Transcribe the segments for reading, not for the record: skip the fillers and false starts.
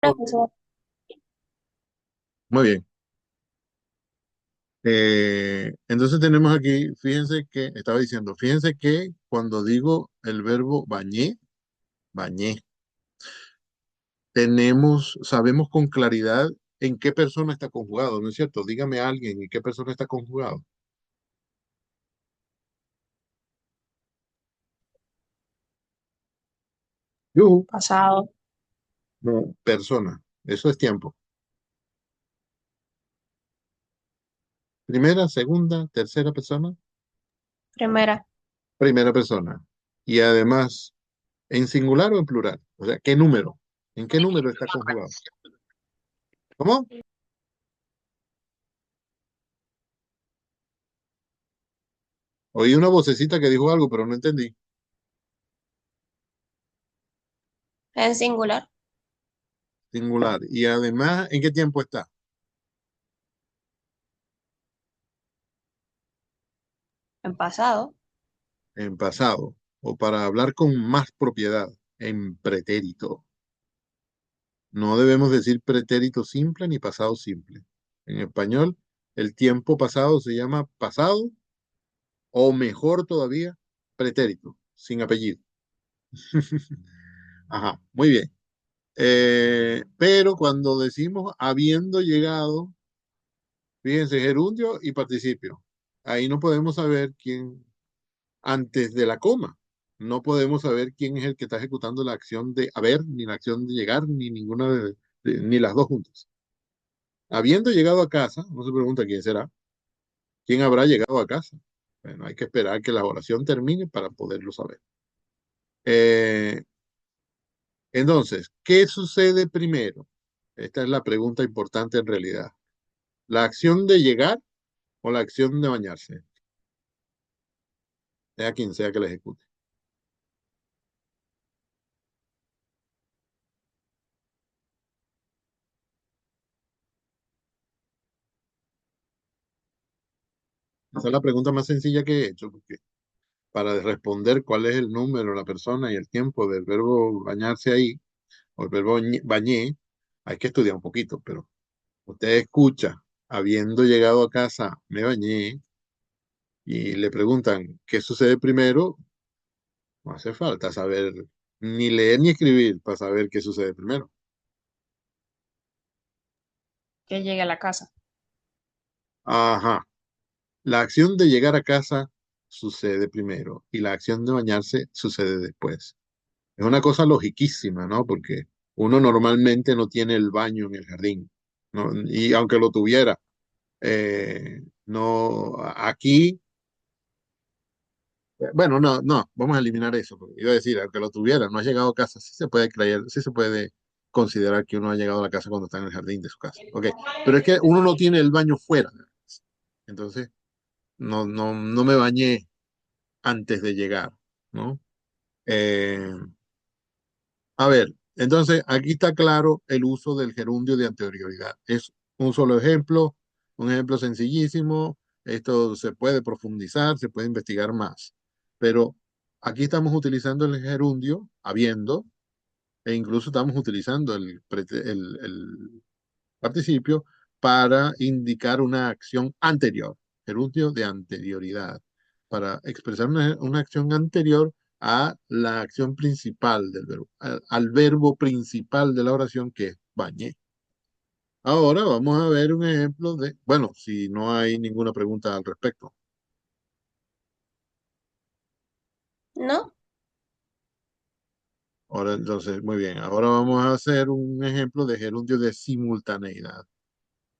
Profesor, Muy bien. Entonces tenemos aquí, fíjense que, estaba diciendo, fíjense que cuando digo el verbo bañé, bañé, sabemos con claridad en qué persona está conjugado, ¿no es cierto? Dígame a alguien en qué persona está conjugado. Yo, pasado, no, persona, eso es tiempo. Primera, segunda, tercera persona, primera, primera persona. Y además, en singular o en plural. O sea, ¿qué número? ¿En qué número está conjugado? ¿Cómo? Oí una vocecita que dijo algo, pero no entendí. en singular, Singular. Y además, ¿en qué tiempo está? en pasado, En pasado. O para hablar con más propiedad, en pretérito. No debemos decir pretérito simple ni pasado simple. En español, el tiempo pasado se llama pasado o mejor todavía, pretérito, sin apellido. Ajá, muy bien. Pero cuando decimos habiendo llegado, fíjense, gerundio y participio. Ahí no podemos saber quién, antes de la coma. No podemos saber quién es el que está ejecutando la acción de haber, ni la acción de llegar, ni ninguna ni las dos juntas. Habiendo llegado a casa, uno se pregunta quién será, quién habrá llegado a casa. Bueno, hay que esperar que la oración termine para poderlo saber. Eh, entonces, ¿qué sucede primero? Esta es la pregunta importante en realidad. ¿La acción de llegar o la acción de bañarse? Sea quien sea que la ejecute. Esa es la pregunta más sencilla que he hecho, porque para responder cuál es el número, la persona y el tiempo del verbo bañarse ahí, o el verbo bañé, hay que estudiar un poquito, pero usted escucha, habiendo llegado a casa, me bañé, y le preguntan qué sucede primero, no hace falta saber ni leer ni escribir para saber qué sucede primero. que llegue a la casa. Ajá, la acción de llegar a casa sucede primero y la acción de bañarse sucede después. Es una cosa logiquísima, ¿no? Porque uno normalmente no tiene el baño en el jardín, ¿no? Y aunque lo tuviera, no, aquí, bueno, no, vamos a eliminar eso, porque iba a decir, aunque lo tuviera, no ha llegado a casa, sí se puede creer, sí se puede considerar que uno ha llegado a la casa cuando está en el jardín de su casa, ¿ok? Pero es que uno no tiene el baño fuera, entonces no me bañé antes de llegar, ¿no? Eh, A ver, entonces aquí está claro el uso del gerundio de anterioridad. Es un solo ejemplo, un ejemplo sencillísimo. Esto se puede profundizar, se puede investigar más. Pero aquí estamos utilizando el gerundio habiendo, e incluso estamos utilizando el participio para indicar una acción anterior, gerundio de anterioridad, para expresar una acción anterior a la acción principal del verbo, al verbo principal de la oración que es bañé. Ahora vamos a ver un ejemplo de, bueno, si no hay ninguna pregunta al respecto. ¿No? Ahora entonces, muy bien, ahora vamos a hacer un ejemplo de gerundio de simultaneidad.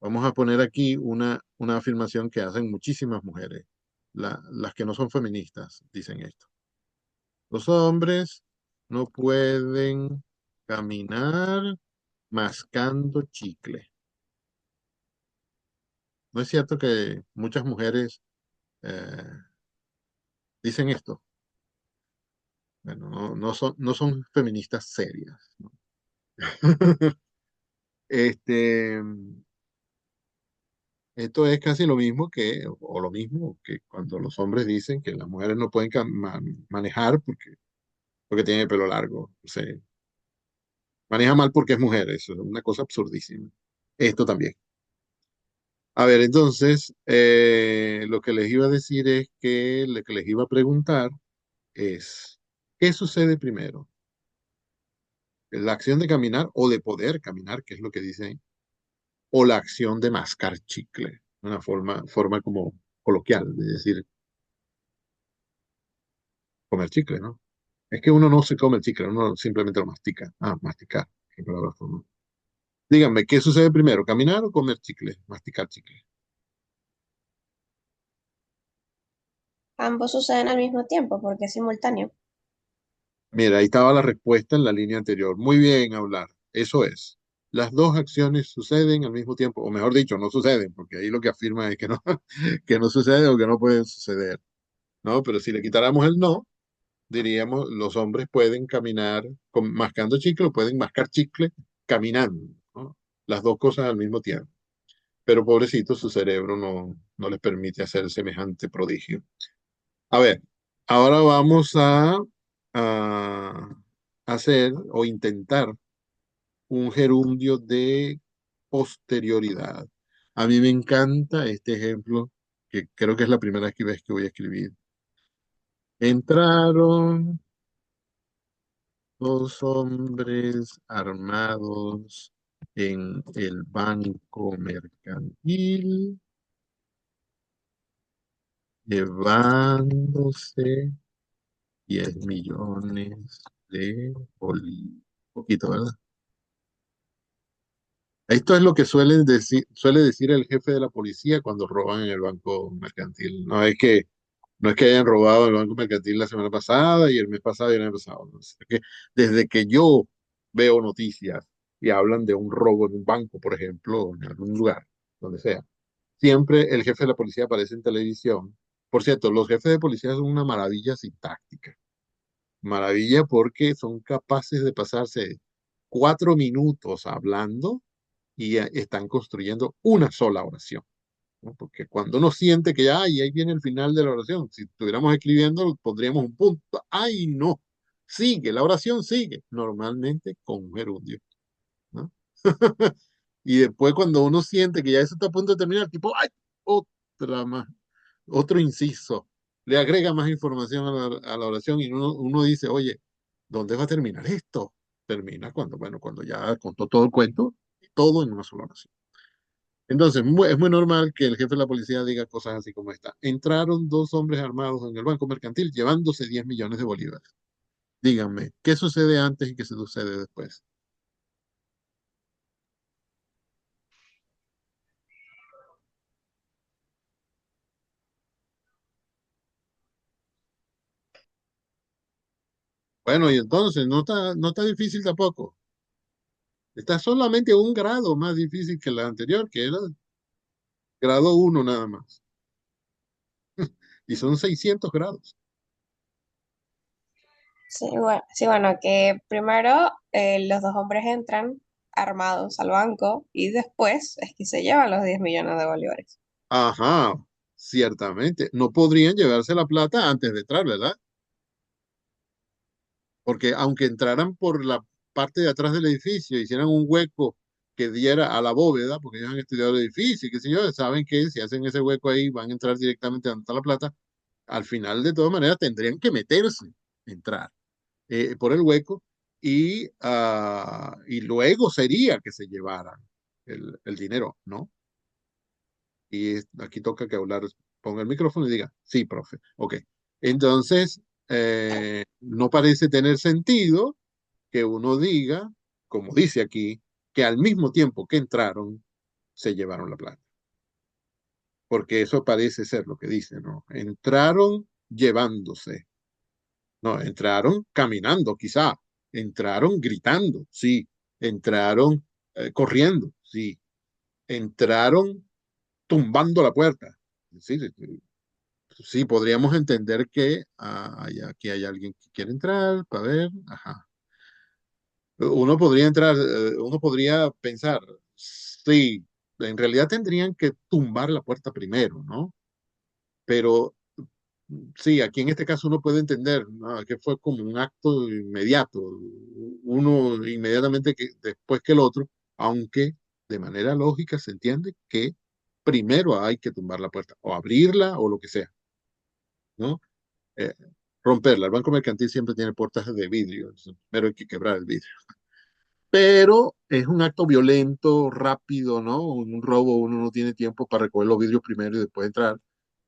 Vamos a poner aquí una afirmación que hacen muchísimas mujeres. Las que no son feministas dicen esto. Los hombres no pueden caminar mascando chicle. ¿No es cierto que muchas mujeres eh, dicen esto? Bueno, no son feministas serias, ¿no? Este, esto es casi lo mismo que, o lo mismo que cuando los hombres dicen que las mujeres no pueden manejar porque tiene el pelo largo. Sí. Maneja mal porque es mujer, eso es una cosa absurdísima. Esto también. A ver, entonces, lo que les iba a decir es que lo que les iba a preguntar es, ¿qué sucede primero? ¿La acción de caminar o de poder caminar, que es lo que dice ahí? ¿O la acción de mascar chicle? Una forma como coloquial de decir comer chicle, ¿no? Es que uno no se come el chicle, uno simplemente lo mastica. Ah, masticar. Qué palabra formal. Díganme, ¿qué sucede primero? ¿Caminar o comer chicle? Masticar chicle. Ambos suceden al mismo tiempo porque es simultáneo. Mira, ahí estaba la respuesta en la línea anterior. Muy bien, hablar. Eso es. Las dos acciones suceden al mismo tiempo, o mejor dicho, no suceden, porque ahí lo que afirma es que no, que no sucede o que no pueden suceder, ¿no? Pero si le quitáramos el no, diríamos, los hombres pueden caminar mascando chicle o pueden mascar chicle caminando, ¿no? Las dos cosas al mismo tiempo. Pero pobrecito, su cerebro no les permite hacer semejante prodigio. A ver, ahora vamos a hacer o intentar un gerundio de posterioridad. A mí me encanta este ejemplo, que creo que es la primera vez que voy a escribir. Entraron dos hombres armados en el banco mercantil, llevándose 10 millones de bolívares. Poquito, ¿verdad? Esto es lo que suele decir el jefe de la policía cuando roban en el banco mercantil. No es que hayan robado el banco mercantil la semana pasada y el mes pasado y el año pasado. No, es que desde que yo veo noticias y hablan de un robo en un banco, por ejemplo, en algún lugar, donde sea, siempre el jefe de la policía aparece en televisión. Por cierto, los jefes de policía son una maravilla sintáctica. Maravilla porque son capaces de pasarse 4 minutos hablando y están construyendo una sola oración, ¿no? Porque cuando uno siente que ya, ay, ahí viene el final de la oración, si estuviéramos escribiendo, pondríamos un punto. ¡Ay, no! Sigue, la oración sigue, normalmente con un gerundio, ¿no? Y después cuando uno siente que ya eso está a punto de terminar, tipo, ¡ay! Otra más, otro inciso. Le agrega más información a la oración y uno dice, oye, ¿dónde va a terminar esto? Termina cuando, bueno, cuando ya contó todo el cuento, todo en una sola oración. Entonces, es muy normal que el jefe de la policía diga cosas así como esta. Entraron dos hombres armados en el banco mercantil llevándose 10 millones de bolívares. Díganme, ¿qué sucede antes y qué sucede después? Bueno, y entonces no está difícil tampoco. Está solamente un grado más difícil que la anterior, que era grado uno nada más. Y son 600 grados. Sí, bueno, que primero los dos hombres entran armados al banco y después es que se llevan los 10 millones de bolívares. Ajá, ciertamente. No podrían llevarse la plata antes de entrar, ¿verdad? Porque aunque entraran por la parte de atrás del edificio, hicieran un hueco que diera a la bóveda, porque ellos han estudiado el edificio y qué sé yo, saben que si hacen ese hueco ahí van a entrar directamente donde está la plata, al final de todas maneras tendrían que meterse, entrar por el hueco y luego sería que se llevaran el dinero, ¿no? Y aquí toca que hablar, ponga el micrófono y diga, sí, profe, ok. Entonces, no parece tener sentido que uno diga, como dice aquí, que al mismo tiempo que entraron, se llevaron la plata. Porque eso parece ser lo que dice, ¿no? Entraron llevándose, no, entraron caminando, quizá, entraron gritando, sí, entraron corriendo, sí, entraron tumbando la puerta. Sí, sí, sí, sí, podríamos entender que aquí hay alguien que quiere entrar para ver, ajá. Uno podría entrar, uno podría pensar, sí, en realidad tendrían que tumbar la puerta primero, ¿no? Pero Sí, aquí en este caso uno puede entender, ¿no? Que fue como un acto inmediato, uno inmediatamente después que el otro, aunque de manera lógica se entiende que primero hay que tumbar la puerta o abrirla o lo que sea, ¿no? Eh, romperla. El banco mercantil siempre tiene puertas de vidrio, entonces primero hay que quebrar el vidrio. Pero es un acto violento, rápido, ¿no? Un robo, uno no tiene tiempo para recoger los vidrios primero y después entrar.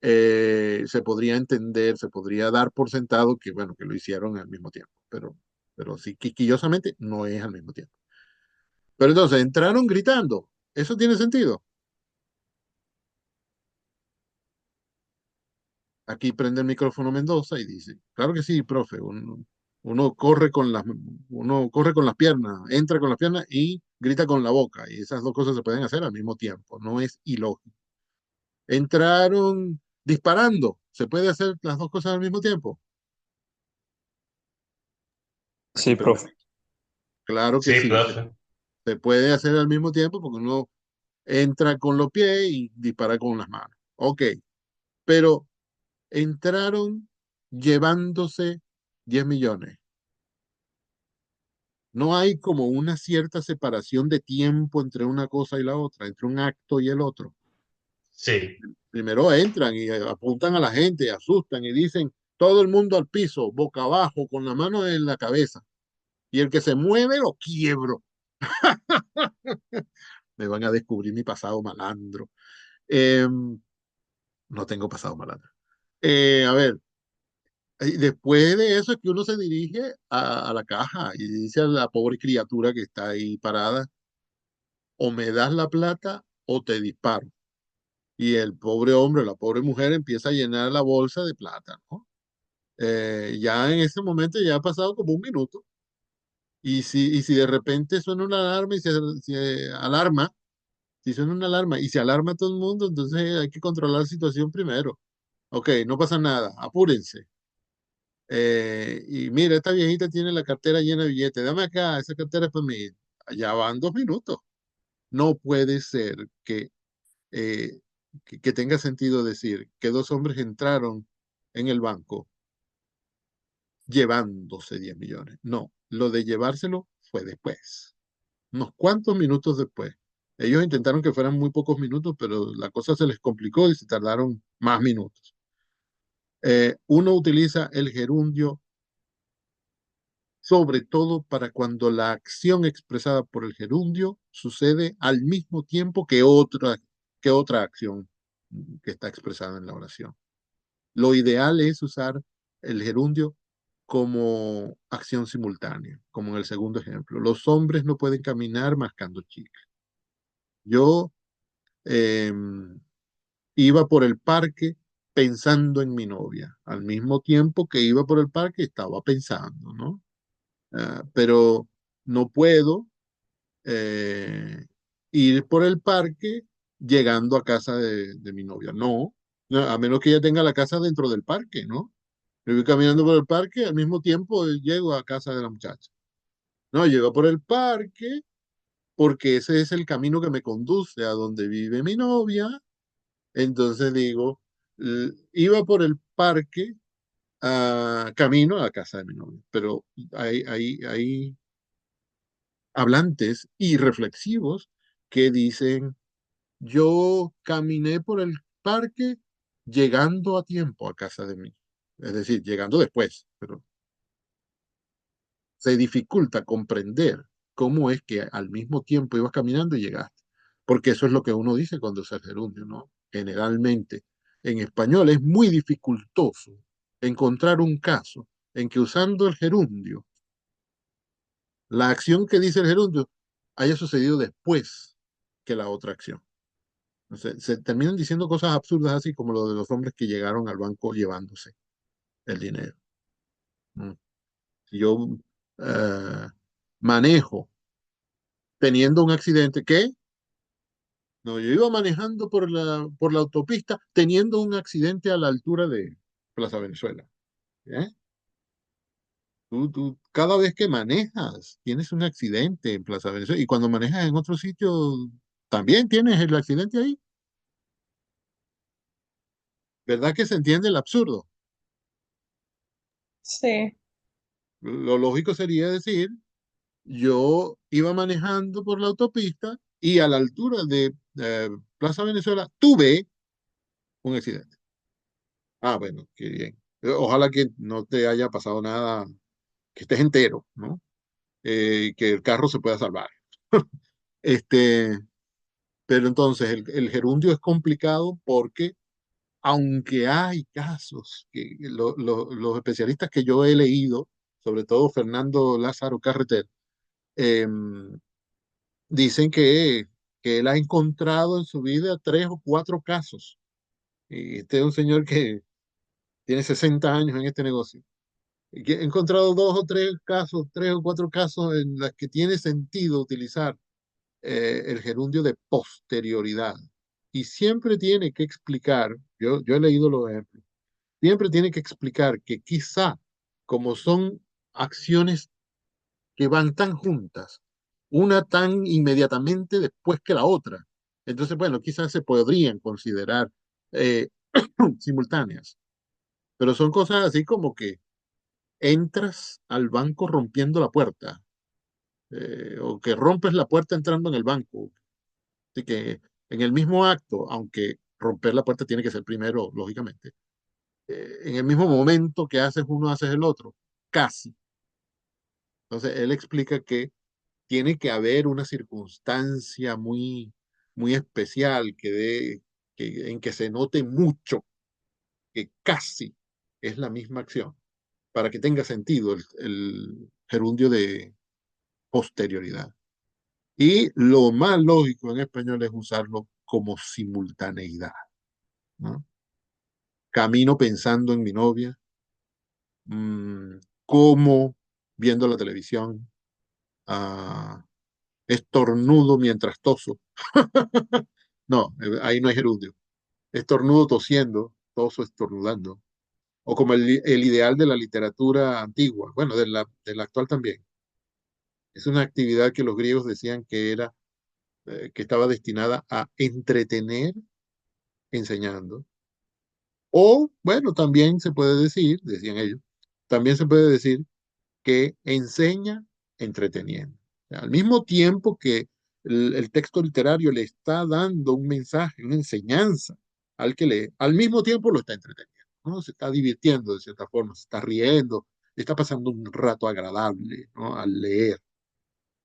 Se podría entender, se podría dar por sentado que, bueno, que lo hicieron al mismo tiempo, pero sí, quisquillosamente no es al mismo tiempo. Pero entonces entraron gritando. ¿Eso tiene sentido? Aquí prende el micrófono Mendoza y dice, claro que sí, profe, uno corre con uno corre con las piernas, entra con las piernas y grita con la boca, y esas dos cosas se pueden hacer al mismo tiempo, no es ilógico. Entraron disparando, se puede hacer las dos cosas al mismo tiempo. Aquí Sí, prende. profe. Claro que Sí, sí, profe. se puede hacer al mismo tiempo porque uno entra con los pies y dispara con las manos. Ok, pero entraron llevándose 10 millones. No hay como una cierta separación de tiempo entre una cosa y la otra, entre un acto y el otro. Sí. Primero entran y apuntan a la gente, asustan y dicen, todo el mundo al piso, boca abajo, con la mano en la cabeza. Y el que se mueve lo quiebro. Me van a descubrir mi pasado malandro. Eh, no tengo pasado malandro. A ver, y después de eso es que uno se dirige a la caja y dice a la pobre criatura que está ahí parada, o me das la plata o te disparo. Y el pobre hombre, la pobre mujer empieza a llenar la bolsa de plata, ¿no? Ya en ese momento ya ha pasado como un minuto. Y si de repente suena una alarma y se alarma, si suena una alarma y se alarma todo el mundo, entonces hay que controlar la situación primero. Ok, no pasa nada, apúrense. Y mira, esta viejita tiene la cartera llena de billetes, dame acá, esa cartera es para mí. Ya van 2 minutos. No puede ser eh, que tenga sentido decir que dos hombres entraron en el banco llevándose 10 millones. No, lo de llevárselo fue después, unos cuantos minutos después. Ellos intentaron que fueran muy pocos minutos, pero la cosa se les complicó y se tardaron más minutos. Uno utiliza el gerundio sobre todo para cuando la acción expresada por el gerundio sucede al mismo tiempo que otra acción que está expresada en la oración. Lo ideal es usar el gerundio como acción simultánea, como en el segundo ejemplo. Los hombres no pueden caminar mascando chicle. Yo eh, iba por el parque pensando en mi novia, al mismo tiempo que iba por el parque estaba pensando, ¿no? Pero no puedo eh, ir por el parque llegando a casa de mi novia. No, no, a menos que ella tenga la casa dentro del parque, ¿no? Yo voy caminando por el parque, al mismo tiempo llego a casa de la muchacha. No, llego por el parque porque ese es el camino que me conduce a donde vive mi novia. Entonces digo, iba por el parque camino a la casa de mi novia. Pero hay hablantes y reflexivos que dicen, yo caminé por el parque llegando a tiempo a casa de mí. Es decir, llegando después, pero se dificulta comprender cómo es que al mismo tiempo ibas caminando y llegaste. Porque eso es lo que uno dice cuando usa el gerundio, ¿no? Generalmente, en español es muy dificultoso encontrar un caso en que usando el gerundio, la acción que dice el gerundio haya sucedido después que la otra acción. Se terminan diciendo cosas absurdas así como lo de los hombres que llegaron al banco llevándose el dinero. ¿No? Si yo eh, manejo teniendo un accidente, ¿qué? No, yo iba manejando por la autopista teniendo un accidente a la altura de Plaza Venezuela. ¿Eh? Cada vez que manejas, tienes un accidente en Plaza Venezuela. Y cuando manejas en otro sitio, también tienes el accidente ahí. ¿Verdad que se entiende el absurdo? Sí, Lo lógico sería decir, yo iba manejando por la autopista y a la altura de Plaza Venezuela tuve un accidente. Ah, bueno, qué bien. Ojalá que no te haya pasado nada, que estés entero, ¿no? Que el carro se pueda salvar. Este, pero entonces el gerundio es complicado porque, aunque hay casos que los especialistas que yo he leído, sobre todo Fernando Lázaro Carreter, eh, dicen que él ha encontrado en su vida 3 o 4 casos. Y este es un señor que tiene 60 años en este negocio. Y que ha encontrado 2 o 3 casos, 3 o 4 casos en los que tiene sentido utilizar el gerundio de posterioridad. Y siempre tiene que explicar, yo he leído los ejemplos, siempre tiene que explicar que quizá, como son acciones que van tan juntas, una tan inmediatamente después que la otra, entonces, bueno, quizás se podrían considerar eh, simultáneas, pero son cosas así como que entras al banco rompiendo la puerta, o que rompes la puerta entrando en el banco. Así que en el mismo acto, aunque romper la puerta tiene que ser primero, lógicamente, en el mismo momento que haces uno, haces el otro, casi. Entonces, él explica que tiene que haber una circunstancia muy, muy especial en que se note mucho que casi es la misma acción para que tenga sentido el gerundio de posterioridad. Y lo más lógico en español es usarlo como simultaneidad, ¿no? Camino pensando en mi novia, como viendo la televisión, ah, estornudo mientras toso. No, ahí no hay gerundio. Estornudo tosiendo, toso estornudando. O como el ideal de la literatura antigua, bueno, de la actual también. Es una actividad que los griegos decían que estaba destinada a entretener enseñando. O, bueno, también se puede decir, decían ellos, también se puede decir que enseña entreteniendo. O sea, al mismo tiempo que el texto literario le está dando un mensaje, una enseñanza al que lee, al mismo tiempo lo está entreteniendo, ¿no? Se está divirtiendo de cierta forma, se está riendo, está pasando un rato agradable, ¿no? Al leer.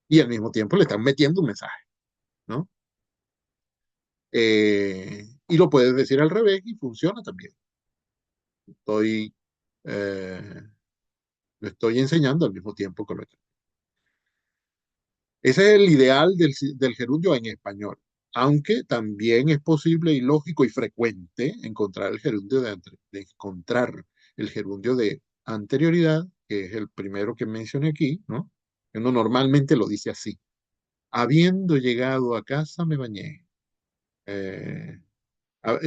Y al mismo tiempo le están metiendo un mensaje, ¿no? Y lo puedes decir al revés y funciona también. Estoy, eh, lo estoy enseñando al mismo tiempo que lo estoy. Ese es el ideal del gerundio en español, aunque también es posible y lógico y frecuente encontrar encontrar el gerundio de anterioridad, que es el primero que mencioné aquí, ¿no? Uno normalmente lo dice así: habiendo llegado a casa me bañé. Eh,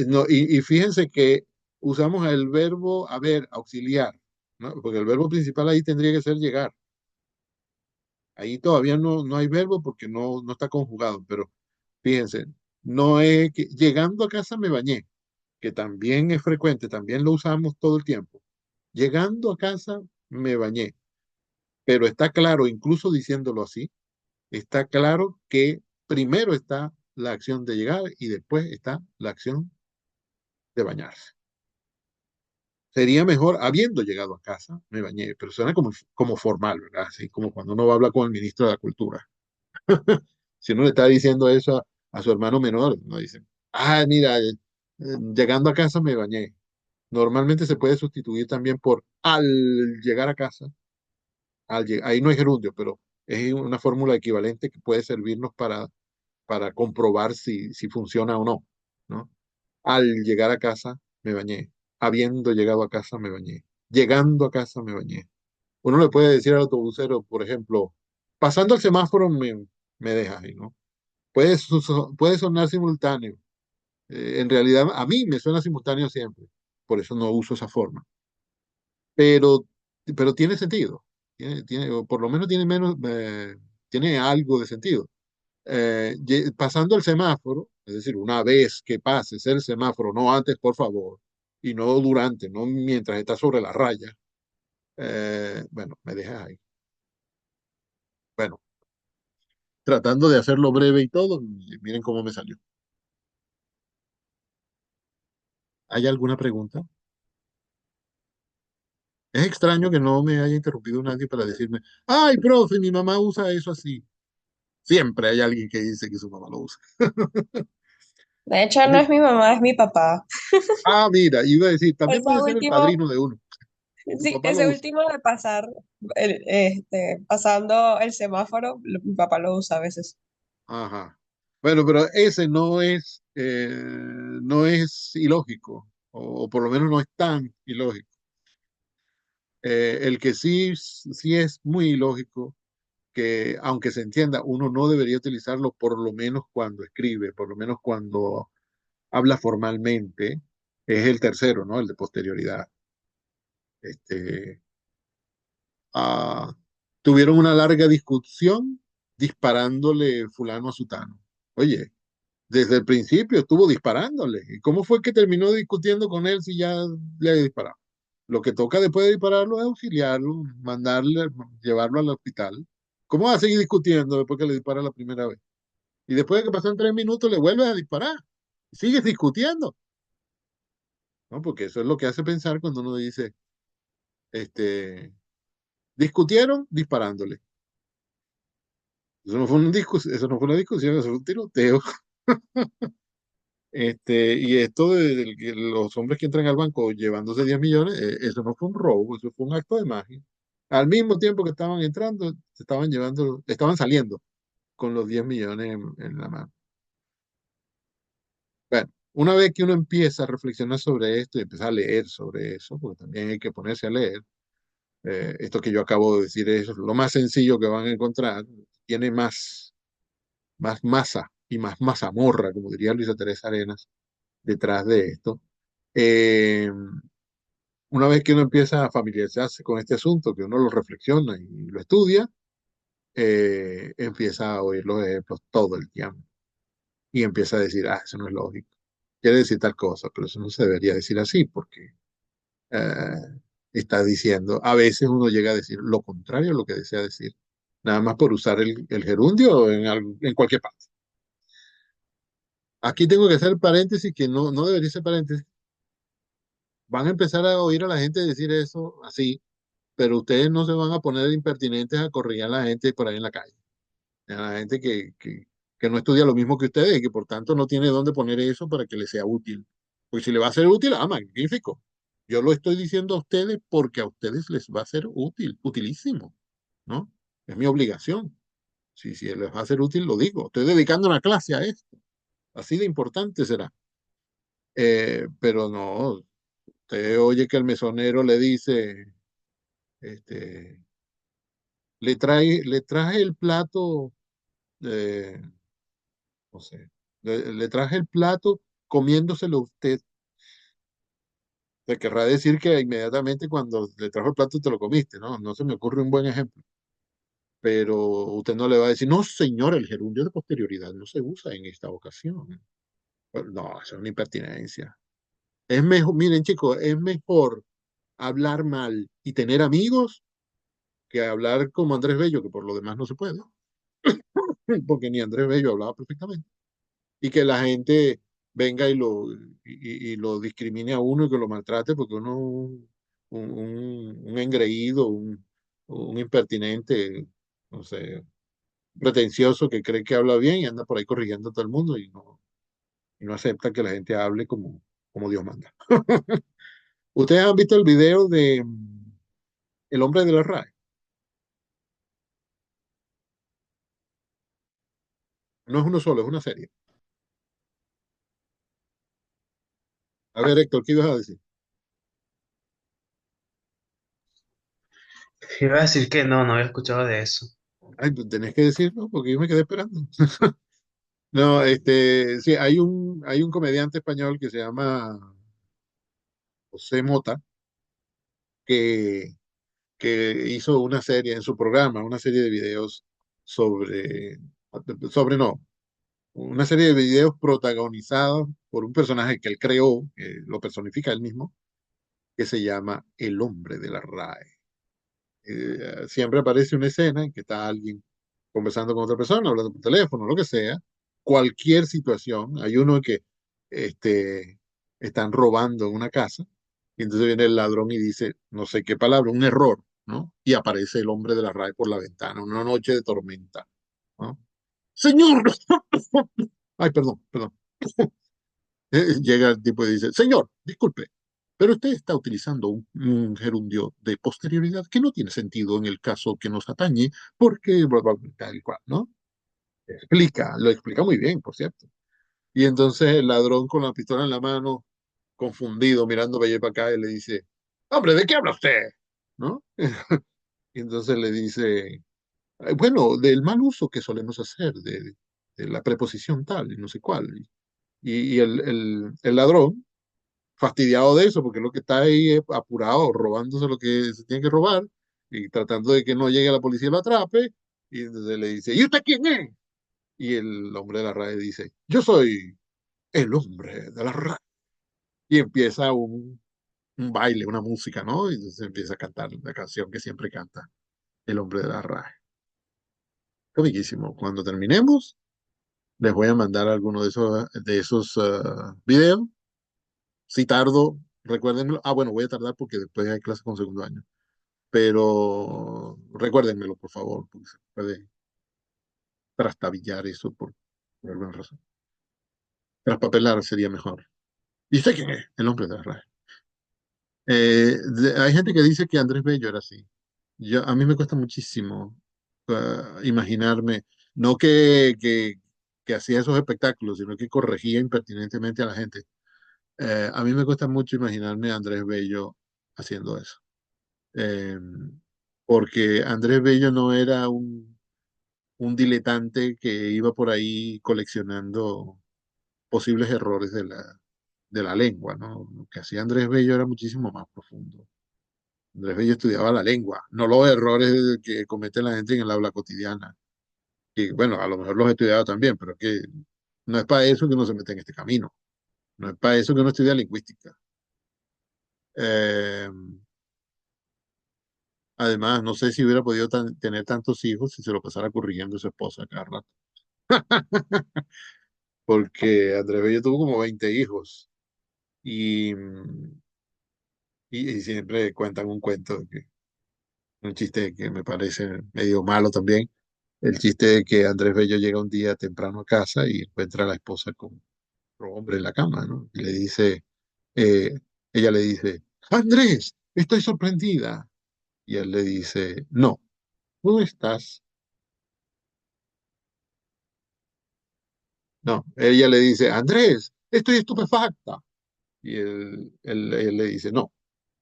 no, y fíjense que usamos el verbo haber, auxiliar, ¿no? Porque el verbo principal ahí tendría que ser llegar. Ahí todavía no hay verbo porque no está conjugado, pero fíjense, no es que llegando a casa me bañé, que también es frecuente, también lo usamos todo el tiempo. Llegando a casa me bañé, pero está claro, incluso diciéndolo así, está claro que primero está la acción de llegar y después está la acción de bañarse. Sería mejor habiendo llegado a casa, me bañé, pero suena como formal, ¿verdad? Así como cuando uno va a hablar con el ministro de la Cultura. Si uno le está diciendo eso a su hermano menor, no dice, ah, mira, llegando a casa me bañé. Normalmente se puede sustituir también por al llegar a casa. Ahí no hay gerundio, pero es una fórmula equivalente que puede servirnos para comprobar si funciona o no, ¿no? Al llegar a casa me bañé. Habiendo llegado a casa me bañé. Llegando a casa me bañé. Uno le puede decir al autobusero, por ejemplo, pasando el semáforo me dejas ahí, ¿no? Puede sonar simultáneo. En realidad, a mí me suena simultáneo siempre. Por eso no uso esa forma. Pero, pero tiene sentido. O por lo menos tiene algo de sentido. Pasando el semáforo, es decir, una vez que pases el semáforo, no antes, por favor, y no durante, no mientras estás sobre la raya. Bueno, me dejas ahí. Bueno, tratando de hacerlo breve y todo, y miren cómo me salió. ¿Hay alguna pregunta? Es extraño que no me haya interrumpido nadie para decirme, ay, profe, mi mamá usa eso así. Siempre hay alguien que dice que su mamá lo usa. De hecho, no También, es mi mamá, es mi papá. mira, iba a decir, también Ese puede ser el último, padrino de uno. Tu sí, papá lo ese usa. último de pasar, pasando el semáforo, mi papá lo usa a veces. Ajá. Bueno, pero ese no es ilógico, o por lo menos no es tan ilógico. El que sí es muy ilógico, que aunque se entienda, uno no debería utilizarlo por lo menos cuando escribe, por lo menos cuando habla formalmente, es el tercero, ¿no? El de posterioridad. Este, ah, tuvieron una larga discusión disparándole fulano a sutano. Oye, desde el principio estuvo disparándole. ¿Y cómo fue que terminó discutiendo con él si ya le había disparado? Lo que toca después de dispararlo es auxiliarlo, mandarle, llevarlo al hospital. ¿Cómo va a seguir discutiendo después que le dispara la primera vez? Y después de que pasan 3 minutos le vuelves a disparar. Sigues discutiendo, ¿no? Porque eso es lo que hace pensar cuando uno dice, este, discutieron disparándole. Eso no fue una discusión, eso fue un tiroteo. Y esto de que los hombres que entran al banco llevándose 10 millones, eso no fue un robo, eso fue un acto de magia. Al mismo tiempo que estaban entrando, se estaban llevando, estaban saliendo con los 10 millones en la mano. Bueno, una vez que uno empieza a reflexionar sobre esto y empieza a leer sobre eso, porque también hay que ponerse a leer, esto que yo acabo de decir es lo más sencillo que van a encontrar, tiene más masa y más mazamorra, como diría Luisa Teresa Arenas, detrás de esto. Eh, una vez que uno empieza a familiarizarse con este asunto, que uno lo reflexiona y lo estudia, empieza a oír los ejemplos todo el tiempo y empieza a decir, eso no es lógico. Quiere decir tal cosa, pero eso no se debería decir así porque eh, está diciendo, a veces uno llega a decir lo contrario a lo que desea decir, nada más por usar el gerundio en cualquier parte. Aquí tengo que hacer paréntesis que no debería ser paréntesis. Van a empezar a oír a la gente decir eso así, pero ustedes no se van a poner impertinentes a correr a la gente por ahí en la calle. A la gente que no estudia lo mismo que ustedes y que por tanto no tiene dónde poner eso para que les sea útil. Pues si le va a ser útil, magnífico. Yo lo estoy diciendo a ustedes porque a ustedes les va a ser útil, utilísimo, ¿no? Es mi obligación. Si les va a ser útil, lo digo. Estoy dedicando una clase a esto. Así de importante será. Pero no, usted oye que el mesonero le dice, este, le traje el plato, eh, no sé, le traje el plato comiéndoselo usted. Te querrá decir que inmediatamente cuando le trajo el plato te lo comiste, ¿no? No se me ocurre un buen ejemplo. Pero usted no le va a decir, no, señor, el gerundio de posterioridad no se usa en esta ocasión. Pues, no, eso es una impertinencia. Es mejor, miren chicos, es mejor hablar mal y tener amigos que hablar como Andrés Bello, que por lo demás no se puede, porque ni Andrés Bello hablaba perfectamente. Y que la gente venga y lo discrimine a uno y que lo maltrate porque uno un engreído, un impertinente, no sé, pretencioso que cree que habla bien y anda por ahí corrigiendo a todo el mundo y no acepta que la gente hable como Dios manda. ¿Ustedes han visto el video de El hombre de la RAE? No es uno solo, es una serie. A ver, Héctor, ¿qué ibas a decir? Iba a decir que no había escuchado de eso. Ay, pues tenés que decirlo porque yo me quedé esperando. No, sí, hay un comediante español que se llama José Mota, que, que hizo una serie en su programa, una serie de videos sobre, no, una serie de videos protagonizados por un personaje que él creó, que lo personifica él mismo, que se llama El hombre de la RAE. Siempre aparece una escena en que está alguien conversando con otra persona, hablando por teléfono, lo que sea, cualquier situación. Hay uno que este, están robando en una casa, y entonces viene el ladrón y dice, no sé qué palabra, un error, ¿no? Y aparece el hombre de la RAE por la ventana, una noche de tormenta, ¿no? Señor, ay, perdón, perdón. Llega el tipo y dice, señor, disculpe, pero usted está utilizando un gerundio de posterioridad que no tiene sentido en el caso que nos atañe, porque bla, bla, bla, tal y cual, ¿no? Lo explica muy bien, por cierto. Y entonces el ladrón con la pistola en la mano, confundido, mirando para allá y para acá, y le dice, hombre, ¿de qué habla usted? ¿No? Y entonces le dice, bueno, del mal uso que solemos hacer de la preposición tal y no sé cuál. Y el ladrón, fastidiado de eso, porque lo que está ahí es apurado, robándose lo que se tiene que robar y tratando de que no llegue la policía y lo atrape. Y entonces le dice, ¿y usted quién es? Y el hombre de la RAE dice, yo soy el hombre de la RAE. Y empieza un baile, una música, ¿no? Y entonces empieza a cantar la canción que siempre canta el hombre de la RAE. Comiquísimo. Cuando terminemos, les voy a mandar alguno de esos videos. Si tardo, recuérdenmelo. Ah, bueno, voy a tardar porque después hay clases con segundo año. Pero recuérdenmelo, por favor, porque se puede trastabillar eso por alguna razón. Traspapelar sería mejor. ¿Y usted quién es? El hombre de la RAE. Hay gente que dice que Andrés Bello era así. A mí me cuesta muchísimo imaginarme, no que hacía esos espectáculos, sino que corregía impertinentemente a la gente. A mí me cuesta mucho imaginarme a Andrés Bello haciendo eso. Eh, Porque Andrés Bello no era un diletante que iba por ahí coleccionando posibles errores de la lengua, ¿no? Lo que hacía Andrés Bello era muchísimo más profundo. Andrés Bello estudiaba la lengua, no los errores que comete la gente en el habla cotidiana. Y bueno, a lo mejor los he estudiado también, pero que no es para eso que uno se mete en este camino. No es para eso que uno estudia lingüística. Eh, Además, no sé si hubiera podido tener tantos hijos si se lo pasara corrigiendo a su esposa cada rato. Porque Andrés Bello tuvo como 20 hijos y, y siempre cuentan un cuento, un chiste que me parece medio malo también. El chiste de que Andrés Bello llega un día temprano a casa y encuentra a la esposa con otro hombre en la cama, ¿no? Y le dice, eh, ella le dice, Andrés, estoy sorprendida. Y él le dice, no, tú estás. No, ella le dice, Andrés, estoy estupefacta. Y él le dice, no,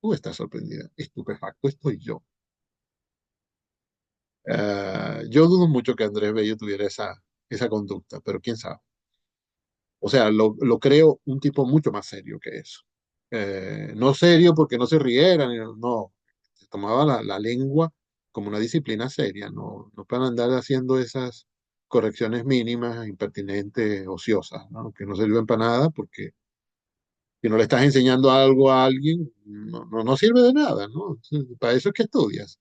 tú estás sorprendida, estupefacto estoy yo. Yo dudo mucho que Andrés Bello tuviera esa conducta, pero quién sabe. O sea, lo creo un tipo mucho más serio que eso. No serio porque no se riera, no, se tomaba la lengua como una disciplina seria, no para andar haciendo esas correcciones mínimas, impertinentes, ociosas, ¿no? Que no sirven para nada porque si no le estás enseñando algo a alguien, no sirve de nada, ¿no? Para eso es que estudias.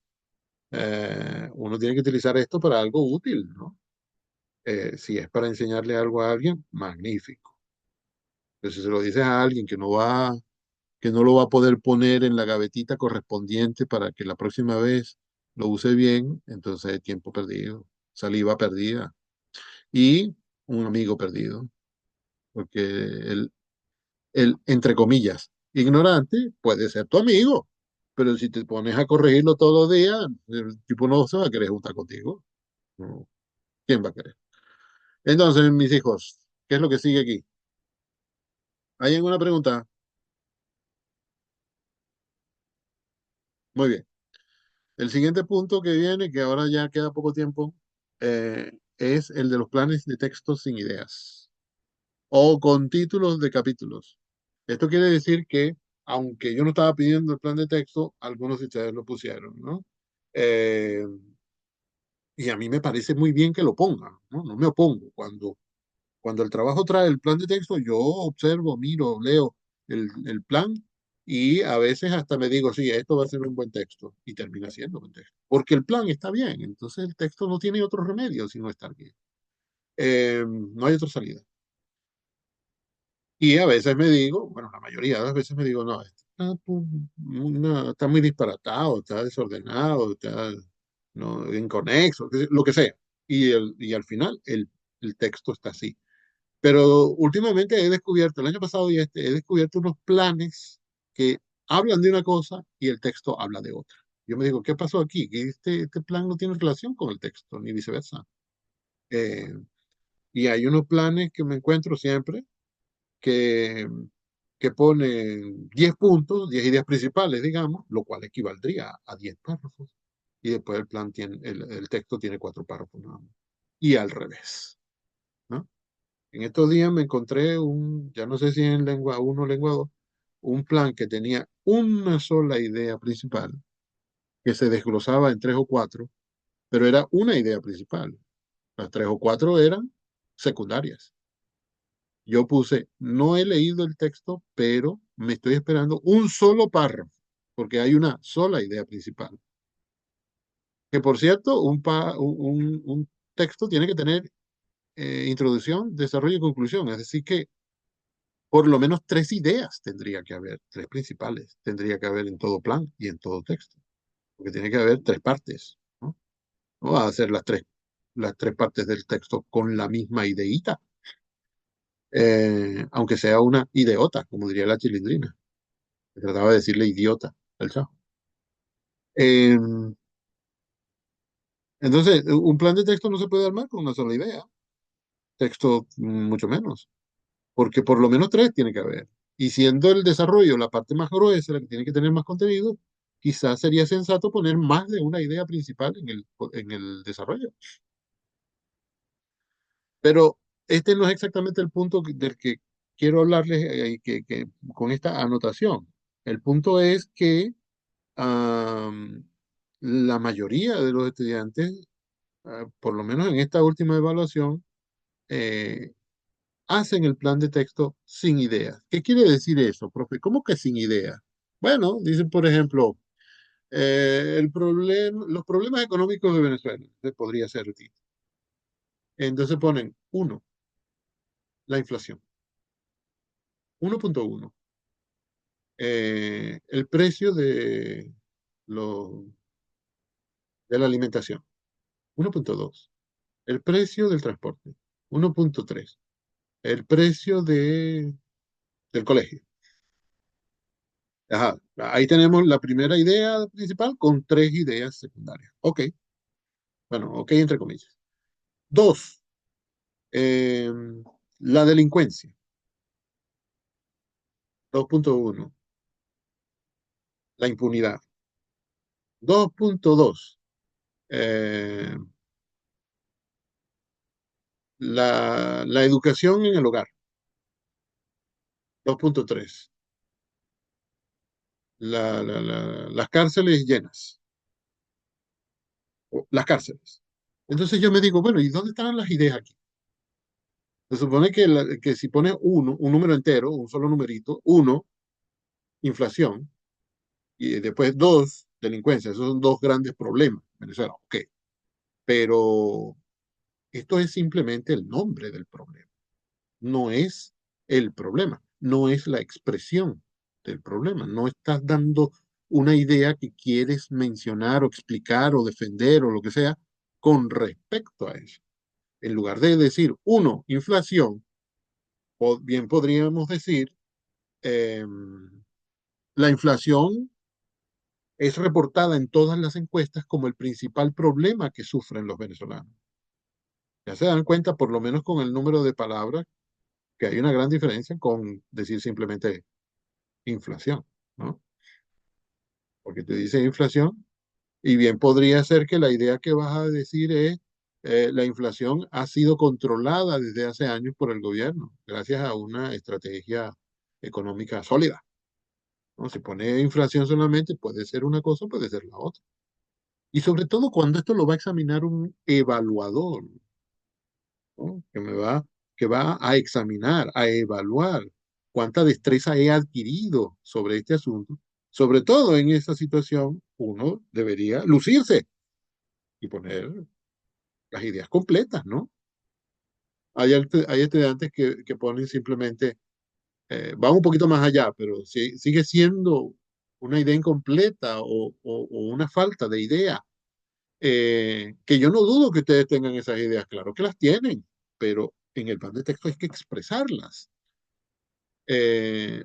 Uno tiene que utilizar esto para algo útil, ¿no? Si es para enseñarle algo a alguien, magnífico. Pero si se lo dices a alguien que no lo va a poder poner en la gavetita correspondiente para que la próxima vez lo use bien, entonces hay tiempo perdido, saliva perdida y un amigo perdido, porque entre comillas, ignorante puede ser tu amigo, pero si te pones a corregirlo todos los días, el tipo no se va a querer juntar contigo. No, ¿quién va a querer? Entonces, mis hijos, ¿qué es lo que sigue aquí? ¿Hay alguna pregunta? Muy bien. El siguiente punto que viene, que ahora ya queda poco tiempo, es el de los planes de texto sin ideas o con títulos de capítulos. Esto quiere decir que, aunque yo no estaba pidiendo el plan de texto, algunos de ustedes lo pusieron, ¿no? Eh, y a mí me parece muy bien que lo pongan, ¿no? No me opongo. Cuando el trabajo trae el plan de texto, yo observo, miro, leo el plan Y a veces hasta me digo, sí, esto va a ser un buen texto, y termina siendo un buen texto, porque el plan está bien, entonces el texto no tiene otro remedio sino estar bien. No hay otra salida. Y a veces me digo, bueno, la mayoría de las veces me digo, no, esto está muy disparatado, está desordenado, está no, inconexo, lo que sea. Y al final el texto está así. Pero últimamente he descubierto, el año pasado y este, he descubierto unos planes que hablan de una cosa y el texto habla de otra. Yo me digo, ¿qué pasó aquí? Que este plan no tiene relación con el texto, ni viceversa. Eh, y hay unos planes que me encuentro siempre que, que ponen 10 puntos, 10 ideas principales, digamos, lo cual equivaldría a 10 párrafos. Y después el plan tiene, el texto tiene 4 párrafos nada más. Y al revés, ¿no? En estos días me encontré ya no sé si en lengua uno o lengua 2, un plan que tenía una sola idea principal, que se desglosaba en 3 o 4, pero era una idea principal. Las 3 o 4 eran secundarias. Yo puse, no he leído el texto, pero me estoy esperando un solo párrafo, porque hay una sola idea principal. Que por cierto, un texto tiene que tener introducción, desarrollo y conclusión. Es decir, que por lo menos 3 ideas tendría que haber, 3 principales tendría que haber en todo plan y en todo texto, porque tiene que haber 3 partes, ¿no? No vas a hacer las tres partes del texto con la misma ideita, aunque sea una ideota, como diría la Chilindrina. Que trataba de decirle idiota al chavo. Eh, entonces, un plan de texto no se puede armar con una sola idea. Texto, mucho menos, porque por lo menos 3 tiene que haber. Y siendo el desarrollo la parte más gruesa, la que tiene que tener más contenido, quizás sería sensato poner más de una idea principal en el desarrollo. Pero este no es exactamente el punto del que quiero hablarles con esta anotación. El punto es que am, la mayoría de los estudiantes, por lo menos en esta última evaluación, eh, hacen el plan de texto sin ideas. ¿Qué quiere decir eso, profe? ¿Cómo que sin ideas? Bueno, dicen, por ejemplo, los problemas económicos de Venezuela, podría ser el título. Entonces ponen, uno, la inflación. 1.1, el precio lo- de la alimentación. 1.2, el precio del transporte. 1.3, el precio del colegio. Ajá, ahí tenemos la primera idea principal con 3 ideas secundarias. Ok, bueno, ok, entre comillas. 2, eh, la delincuencia. 2.1, la impunidad. 2.2, eh, la educación en el hogar. 2.3, las cárceles llenas. Las cárceles. Entonces yo me digo, bueno, ¿y dónde están las ideas aquí? Se supone que si pone uno, un número entero, un solo numerito, uno, inflación, y después 2, delincuencia. Esos son 2 grandes problemas en Venezuela. Ok, pero esto es simplemente el nombre del problema. No es el problema, no es la expresión del problema. No estás dando una idea que quieres mencionar o explicar o defender o lo que sea con respecto a eso. En lugar de decir, uno, inflación, o bien podríamos decir, eh, la inflación es reportada en todas las encuestas como el principal problema que sufren los venezolanos. Ya se dan cuenta, por lo menos con el número de palabras, que hay una gran diferencia con decir simplemente inflación, ¿no? Porque te dice inflación y bien podría ser que la idea que vas a decir es la inflación ha sido controlada desde hace años por el gobierno, gracias a una estrategia económica sólida, ¿no? Si pone inflación solamente, puede ser una cosa, puede ser la otra. Y sobre todo cuando esto lo va a examinar un evaluador, ¿no? Que va a examinar, a evaluar. cuánta destreza he adquirido sobre este asunto. Sobre todo en esta situación, uno debería lucirse y poner las ideas completas, ¿no? Hay estudiantes que ponen simplemente, van un poquito más allá, pero sigue siendo una idea incompleta o una falta de idea. Que yo no dudo que ustedes tengan esas ideas, claro que las tienen, pero en el plan de texto hay que expresarlas. Eh,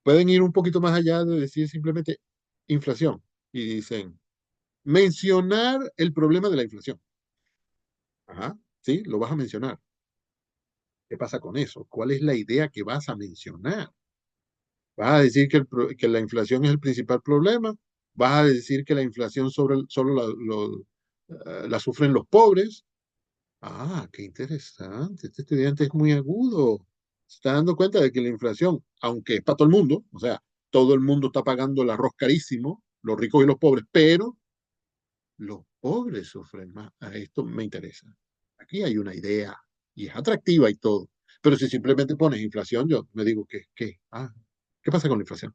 Pueden ir un poquito más allá de decir simplemente inflación y dicen mencionar el problema de la inflación. Ajá, sí, lo vas a mencionar. ¿Qué pasa con eso? ¿Cuál es la idea que vas a mencionar? ¿Vas a decir que la inflación es el principal problema? ¿Vas a decir que la inflación solo la sufren los pobres? Ah, qué interesante. Este estudiante es muy agudo. Se está dando cuenta de que la inflación, aunque es para todo el mundo, o sea, todo el mundo está pagando el arroz carísimo, los ricos y los pobres, pero los pobres sufren más. A esto me interesa. Aquí hay una idea y es atractiva y todo. Pero si simplemente pones inflación, yo me digo, ¿qué pasa con la inflación?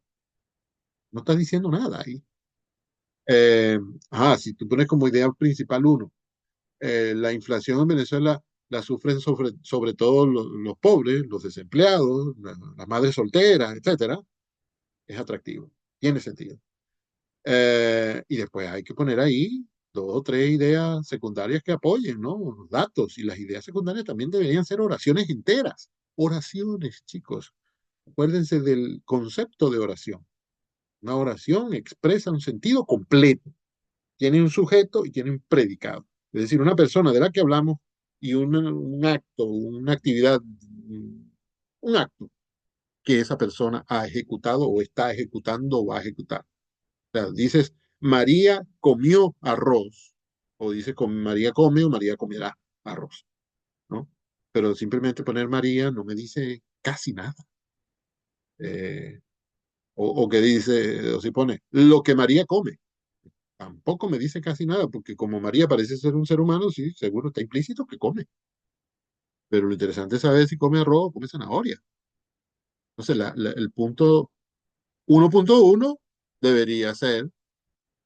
No estás diciendo nada ahí. Eh, si tú pones como idea principal uno, la inflación en Venezuela la sufren sobre todo los pobres, los desempleados, las madres solteras, etcétera, es atractivo, tiene sentido. Y después hay que poner ahí dos o tres ideas secundarias que apoyen, ¿no? Los datos y las ideas secundarias también deberían ser oraciones enteras. Oraciones, chicos. Acuérdense del concepto de oración. Una oración expresa un sentido completo. Tiene un sujeto y tiene un predicado. Es decir, una persona de la que hablamos y un acto, una actividad, un acto que esa persona ha ejecutado o está ejecutando o va a ejecutar. O sea, dices, María comió arroz, o dices, María come o María comerá arroz, ¿no? Pero simplemente poner María no me dice casi nada. Eh, o que dice, o si pone, lo que María come. Tampoco me dice casi nada, porque como María parece ser un ser humano, sí, seguro está implícito que come. Pero lo interesante es saber si come arroz o come zanahoria. Entonces, el punto 1.1 debería ser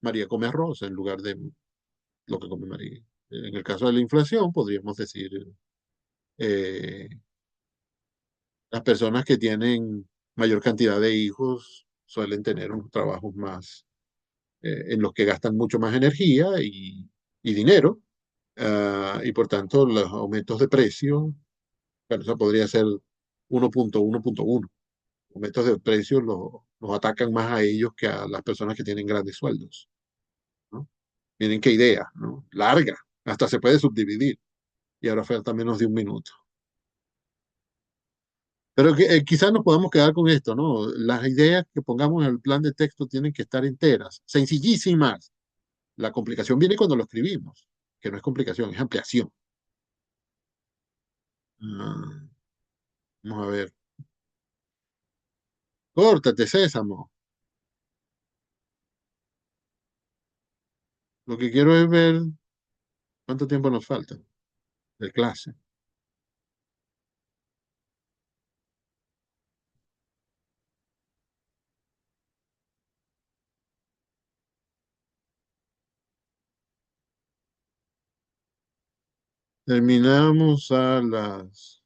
María come arroz en lugar de lo que come María. En el caso de la inflación, podríamos decir, eh, las personas que tienen mayor cantidad de hijos suelen tener unos trabajos más, en los que gastan mucho más energía y dinero, y por tanto los aumentos de precio. Bueno, eso podría ser 1.1.1. Aumentos de precios los atacan más a ellos que a las personas que tienen grandes sueldos, ¿no? Miren qué idea, ¿no? Larga, hasta se puede subdividir y ahora falta menos de un minuto. Pero quizás nos podamos quedar con esto, ¿no? Las ideas que pongamos en el plan de texto tienen que estar enteras, sencillísimas. La complicación viene cuando lo escribimos, que no es complicación, es ampliación. Ah, vamos a ver. Córtate, Sésamo. Lo que quiero es ver cuánto tiempo nos falta de clase. Terminamos a las...